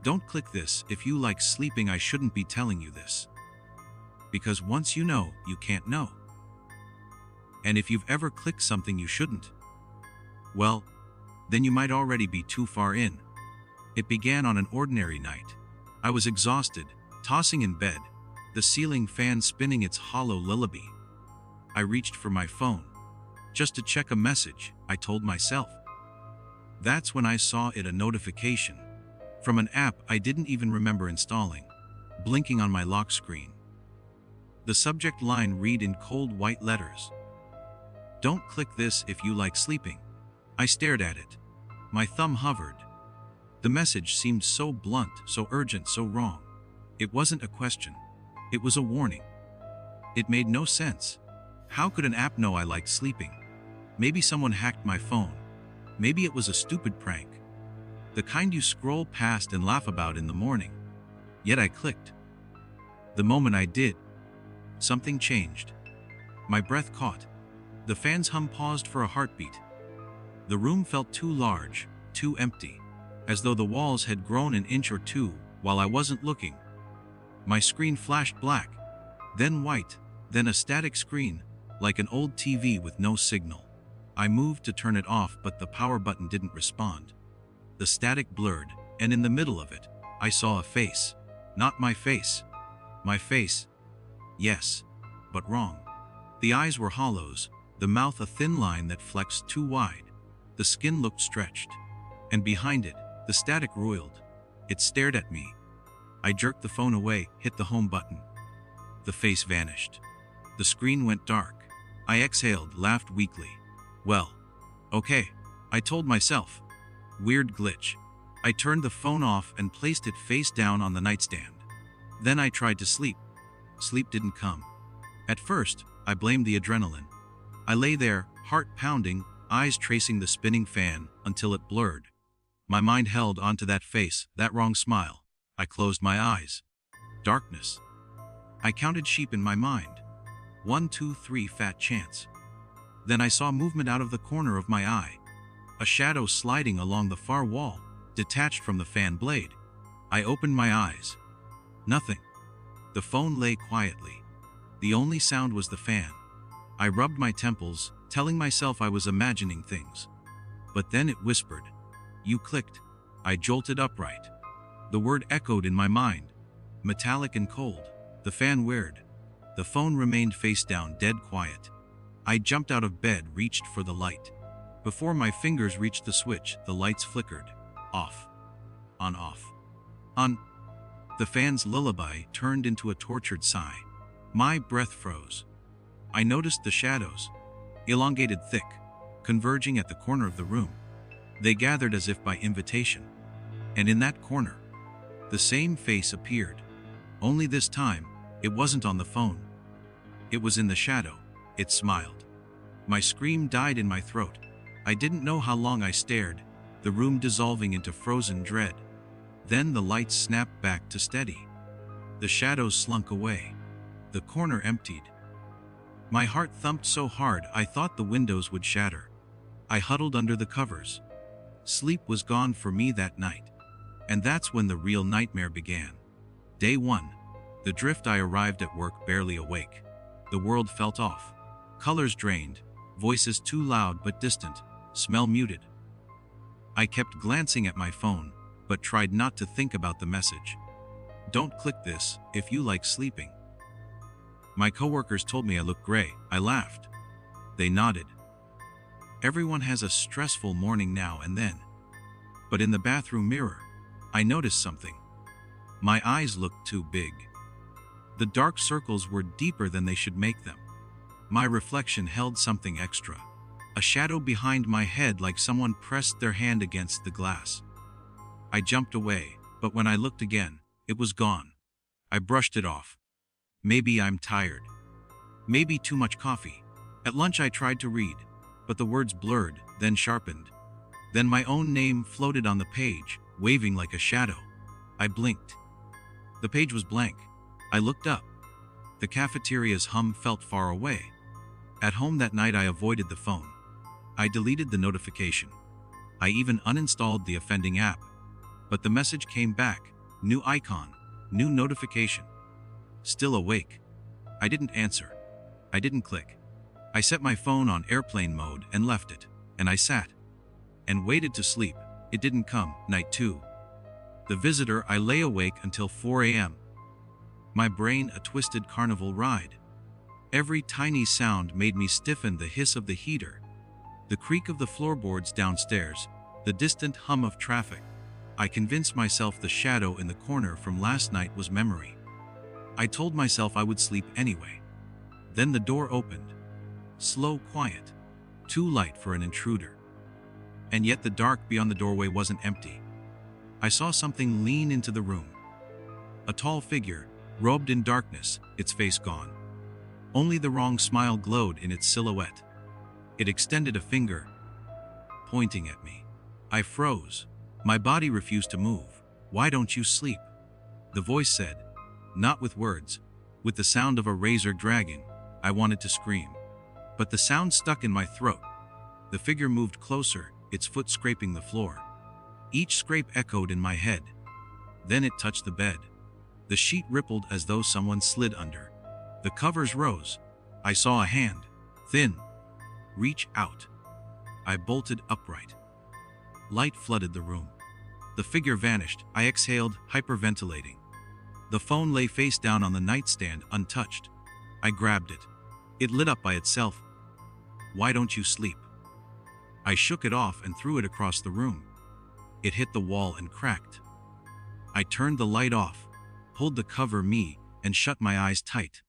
Don't click this if you like sleeping. I shouldn't be telling you this. Because once you know, you can't know. And if you've ever clicked something you shouldn't, well, then you might already be too far in. It began on an ordinary night. I was exhausted, tossing in bed, the ceiling fan spinning its hollow lullaby. I reached for my phone. Just to check a message, I told myself. That's when I saw a notification from an app I didn't even remember installing, blinking on my lock screen. The subject line read in cold white letters, "Don't click this if you like sleeping." I stared at it. My thumb hovered. The message seemed so blunt, so urgent, so wrong. It wasn't a question. It was a warning. It made no sense. How could an app know I liked sleeping? Maybe someone hacked my phone. Maybe it was a stupid prank. The kind you scroll past and laugh about in the morning. Yet I clicked. The moment I did, something changed. My breath caught. The fan's hum paused for a heartbeat. The room felt too large, too empty, as though the walls had grown an inch or two while I wasn't looking. My screen flashed black, then white, then a static screen, like an old TV with no signal. I moved to turn it off, but the power button didn't respond. The static blurred, and in the middle of it, I saw a face. Not my face. My face. Yes, but wrong. The eyes were hollows, the mouth a thin line that flexed too wide. The skin looked stretched. And behind it, the static roiled. It stared at me. I jerked the phone away, hit the home button. The face vanished. The screen went dark. I exhaled, laughed weakly. Well, okay, I told myself. Weird glitch. I turned the phone off and placed it face down on the nightstand. Then I tried to sleep. Sleep didn't come. At first, I blamed the adrenaline. I lay there, heart pounding, eyes tracing the spinning fan, until it blurred. My mind held onto that face, that wrong smile. I closed my eyes. Darkness. I counted sheep in my mind. 1, 2, 3, fat chance. Then I saw movement out of the corner of my eye. A shadow sliding along the far wall, detached from the fan blade. I opened my eyes. Nothing. The phone lay quietly. The only sound was the fan. I rubbed my temples, telling myself I was imagining things. But then it whispered. You clicked. I jolted upright. The word echoed in my mind. Metallic and cold. The fan whirred. The phone remained face down, dead quiet. I jumped out of bed, reached for the light. Before my fingers reached the switch, the lights flickered. Off. On, off. On. The fan's lullaby turned into a tortured sigh. My breath froze. I noticed the shadows, elongated thick, converging at the corner of the room. They gathered as if by invitation. And in that corner, the same face appeared. Only this time, it wasn't on the phone. It was in the shadow. It smiled. My scream died in my throat. I didn't know how long I stared, the room dissolving into frozen dread. Then the lights snapped back to steady. The shadows slunk away. The corner emptied. My heart thumped so hard I thought the windows would shatter. I huddled under the covers. Sleep was gone for me that night. And that's when the real nightmare began. Day 1. The drift. I arrived at work barely awake. The world felt off. Colors drained, voices too loud but distant, smell muted. I kept glancing at my phone, but tried not to think about the message. Don't click this if you like sleeping. My coworkers told me I looked gray. I laughed. They nodded. Everyone has a stressful morning now and then. But in the bathroom mirror, I noticed something. My eyes looked too big. The dark circles were deeper than they should make them. My reflection held something extra. A shadow behind my head, like someone pressed their hand against the glass. I jumped away, but when I looked again, it was gone. I brushed it off. Maybe I'm tired. Maybe too much coffee. At lunch I tried to read, but the words blurred, then sharpened. Then my own name floated on the page, waving like a shadow. I blinked. The page was blank. I looked up. The cafeteria's hum felt far away. At home that night I avoided the phone. I deleted the notification. I even uninstalled the offending app. But the message came back, New icon. New notification. Still awake. I didn't answer. I didn't click. I set my phone on airplane mode and left it. And I sat. And waited to sleep. It didn't come. Night 2. The visitor. I lay awake until 4 a.m. My brain a twisted carnival ride. Every tiny sound made me stiffen. The hiss of the heater, the creak of the floorboards downstairs, the distant hum of traffic. I convinced myself the shadow in the corner from last night was memory. I told myself I would sleep anyway. Then the door opened. Slow, quiet. Too light for an intruder. And yet the dark beyond the doorway wasn't empty. I saw something lean into the room. A tall figure, robed in darkness, its face gone. Only the wrong smile glowed in its silhouette. It extended a finger, pointing at me. I froze. My body refused to move. "Why don't you sleep?" The voice said, not with words, with the sound of a razor dragging. I wanted to scream, but the sound stuck in my throat. The figure moved closer, its foot scraping the floor. Each scrape echoed in my head. Then it touched the bed. The sheet rippled as though someone slid under. The covers rose. I saw a hand, thin, reach out. I bolted upright. Light flooded the room. The figure vanished. I exhaled, hyperventilating. The phone lay face down on the nightstand, untouched. I grabbed it. It lit up by itself. "Why don't you sleep?" I shook it off and threw it across the room. It hit the wall and cracked. I turned the light off, pulled the cover me, and shut my eyes tight.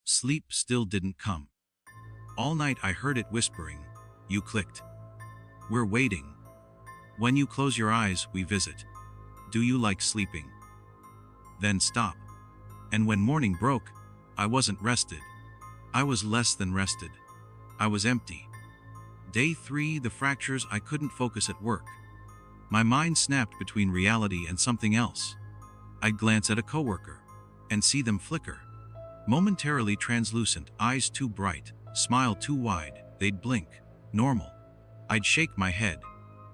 Sleep still didn't come. All night I heard it whispering, "You clicked. We're waiting. When you close your eyes, we visit. Do you like sleeping? Then stop." And when morning broke, I wasn't rested. I was less than rested. I was empty. Day 3, the fractures. I couldn't focus at work. My mind snapped between reality and something else. I'd glance at a coworker and see them flicker. Momentarily translucent, eyes too bright, smile too wide. They'd blink. Normal. I'd shake my head.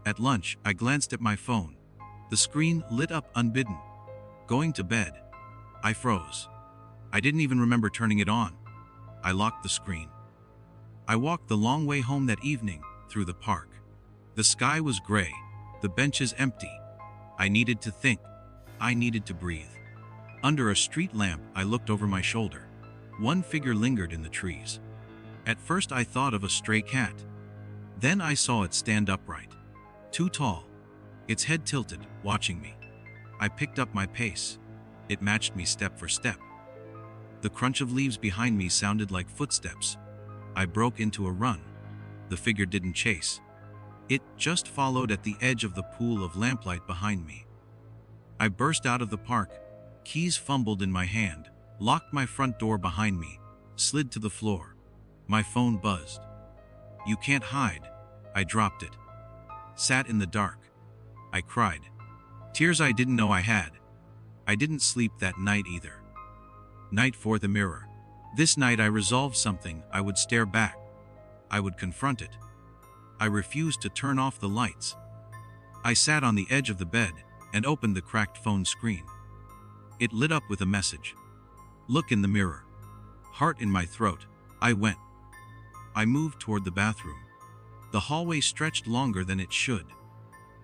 At lunch, I glanced at my phone. The screen lit up unbidden. Going to bed. I froze. I didn't even remember turning it on. I locked the screen. I walked the long way home that evening, through the park. The sky was gray, the benches empty. I needed to think. I needed to breathe. Under a street lamp, I looked over my shoulder. One figure lingered in the trees. At first I thought of a stray cat. Then I saw it stand upright. Too tall. Its head tilted, watching me. I picked up my pace. It matched me step for step. The crunch of leaves behind me sounded like footsteps. I broke into a run. The figure didn't chase. It just followed at the edge of the pool of lamplight behind me. I burst out of the park. Keys fumbled in my hand, locked my front door behind me, slid to the floor. My phone buzzed. "You can't hide." I dropped it. Sat in the dark. I cried. Tears I didn't know I had. I didn't sleep that night either. Night 4, the mirror. This night I resolved something. I would stare back. I would confront it. I refused to turn off the lights. I sat on the edge of the bed and opened the cracked phone screen. It lit up with a message. "Look in the mirror." Heart in my throat. I went. I moved toward the bathroom. The hallway stretched longer than it should.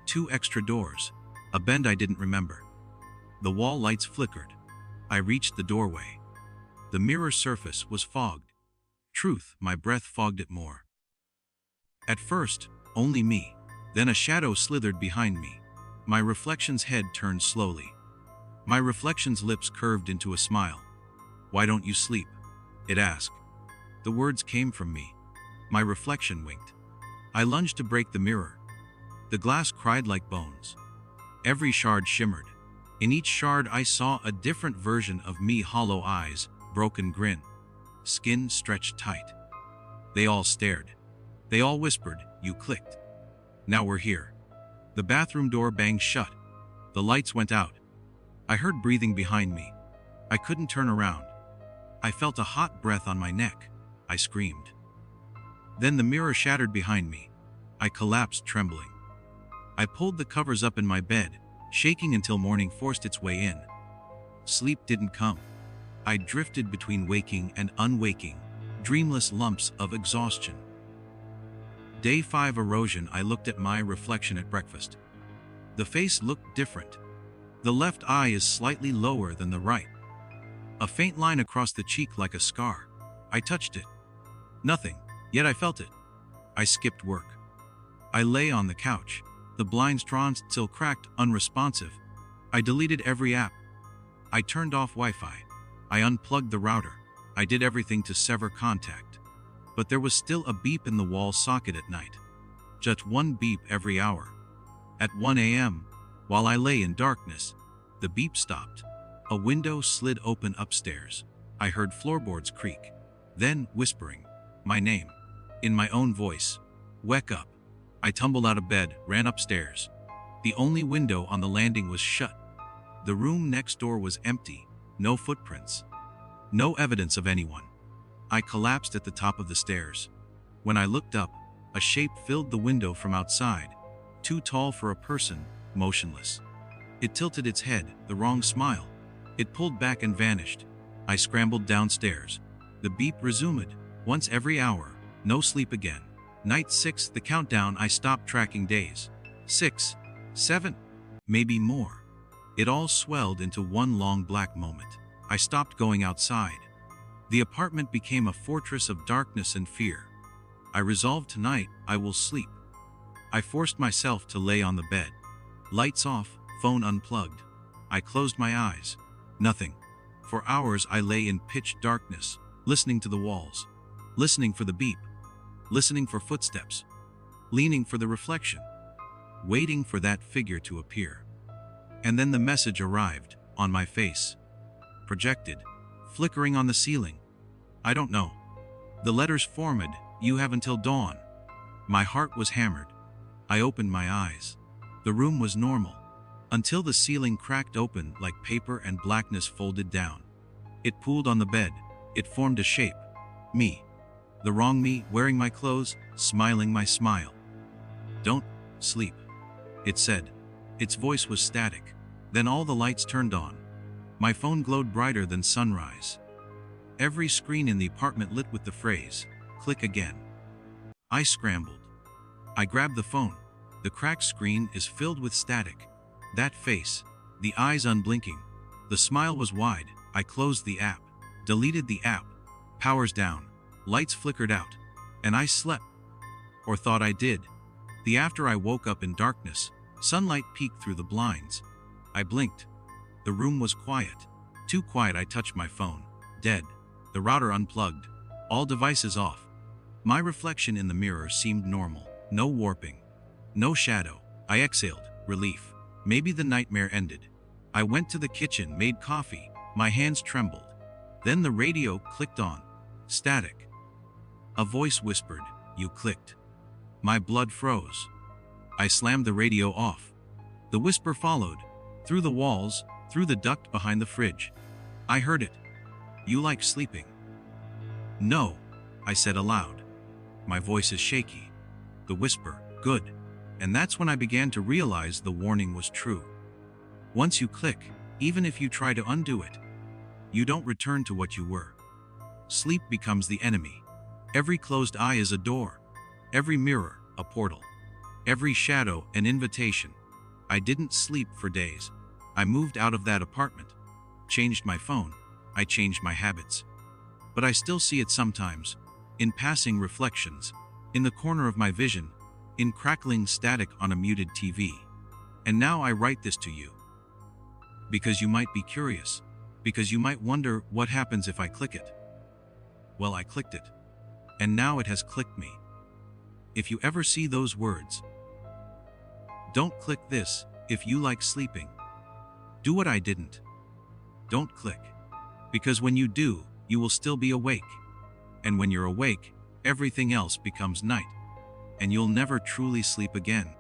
2 extra doors. A bend I didn't remember. The wall lights flickered. I reached the doorway. The mirror surface was fogged. Truth, my breath fogged it more. At first, only me. Then a shadow slithered behind me. My reflection's head turned slowly. My reflection's lips curved into a smile. "Why don't you sleep?" it asked. The words came from me. My reflection winked. I lunged to break the mirror. The glass cried like bones. Every shard shimmered. In each shard I saw a different version of me: hollow eyes, broken grin, skin stretched tight. They all stared. They all whispered, "You clicked. Now we're here." The bathroom door banged shut. The lights went out. I heard breathing behind me. I couldn't turn around. I felt a hot breath on my neck. I screamed. Then the mirror shattered behind me. I collapsed, trembling. I pulled the covers up in my bed, shaking until morning forced its way in. Sleep didn't come. I drifted between waking and unwaking, dreamless lumps of exhaustion. Day 5 erosion. I looked at my reflection at breakfast. The face looked different. The left eye is slightly lower than the right. A faint line across the cheek like a scar. I touched it. Nothing, yet I felt it. I skipped work. I lay on the couch, the blinds drawn still cracked, unresponsive. I deleted every app. I turned off Wi-Fi. I unplugged the router. I did everything to sever contact. But there was still a beep in the wall socket at night. Just one beep every hour. At 1 a.m., while I lay in darkness, the beep stopped. A window slid open upstairs. I heard floorboards creak. Then, whispering, my name, in my own voice. Wake up. I tumbled out of bed, ran upstairs. The only window on the landing was shut. The room next door was empty. No footprints. No evidence of anyone. I collapsed at the top of the stairs. When I looked up, a shape filled the window from outside. Too tall for a person, motionless. It tilted its head, the wrong smile. It pulled back and vanished. I scrambled downstairs. The beep resumed, once every hour. No sleep again. Night 6, the countdown. I stopped tracking days. 6, 7, maybe more. It all swelled into one long black moment. I stopped going outside. The apartment became a fortress of darkness and fear. I resolved tonight I will sleep. I forced myself to lay on the bed. Lights off, phone unplugged. I closed my eyes. Nothing. For hours I lay in pitch darkness, listening to the walls, listening for the beep, listening for footsteps, leaning for the reflection, waiting for that figure to appear. And then the message arrived, on my face. Projected, flickering on the ceiling. I don't know. The letters formed, you have until dawn. My heart was hammered. I opened my eyes. The room was normal, until the ceiling cracked open like paper and blackness folded down. It pooled on the bed. It formed a shape. Me. The wrong me, wearing my clothes, smiling my smile. Don't sleep, it said. Its voice was static. Then all the lights turned on. My phone glowed brighter than sunrise. Every screen in the apartment lit with the phrase, click again. I scrambled. I grabbed the phone. The cracked screen is filled with static. That face, the eyes unblinking. The smile was wide. I closed the app, deleted the app. Powers down, lights flickered out, and I slept. Or thought I did. The after I woke up in darkness, sunlight peeked through the blinds. I blinked. The room was quiet. Too quiet. I touched my phone. Dead. The router unplugged. All devices off. My reflection in the mirror seemed normal. No warping. No shadow. I exhaled, relief. Maybe the nightmare ended. I went to the kitchen, made coffee. My hands trembled. Then the radio clicked on. Static. A voice whispered, you clicked. My blood froze. I slammed the radio off. The whisper followed. Through the walls, through the duct behind the fridge. I heard it. You like sleeping? No, I said aloud. My voice is shaky. The whisper, good. And that's when I began to realize the warning was true. Once you click, even if you try to undo it, you don't return to what you were. Sleep becomes the enemy. Every closed eye is a door. Every mirror, a portal. Every shadow, an invitation. I didn't sleep for days. I moved out of that apartment. Changed my phone. I changed my habits. But I still see it sometimes. In passing reflections. In the corner of my vision. In crackling static on a muted TV. And now I write this to you. Because you might be curious. Because you might wonder what happens if I click it. Well, I clicked it. And now it has clicked me. If you ever see those words, don't click this if you like sleeping. Do what I didn't. Don't click. Because when you do, you will still be awake. And when you're awake, everything else becomes night. And you'll never truly sleep again.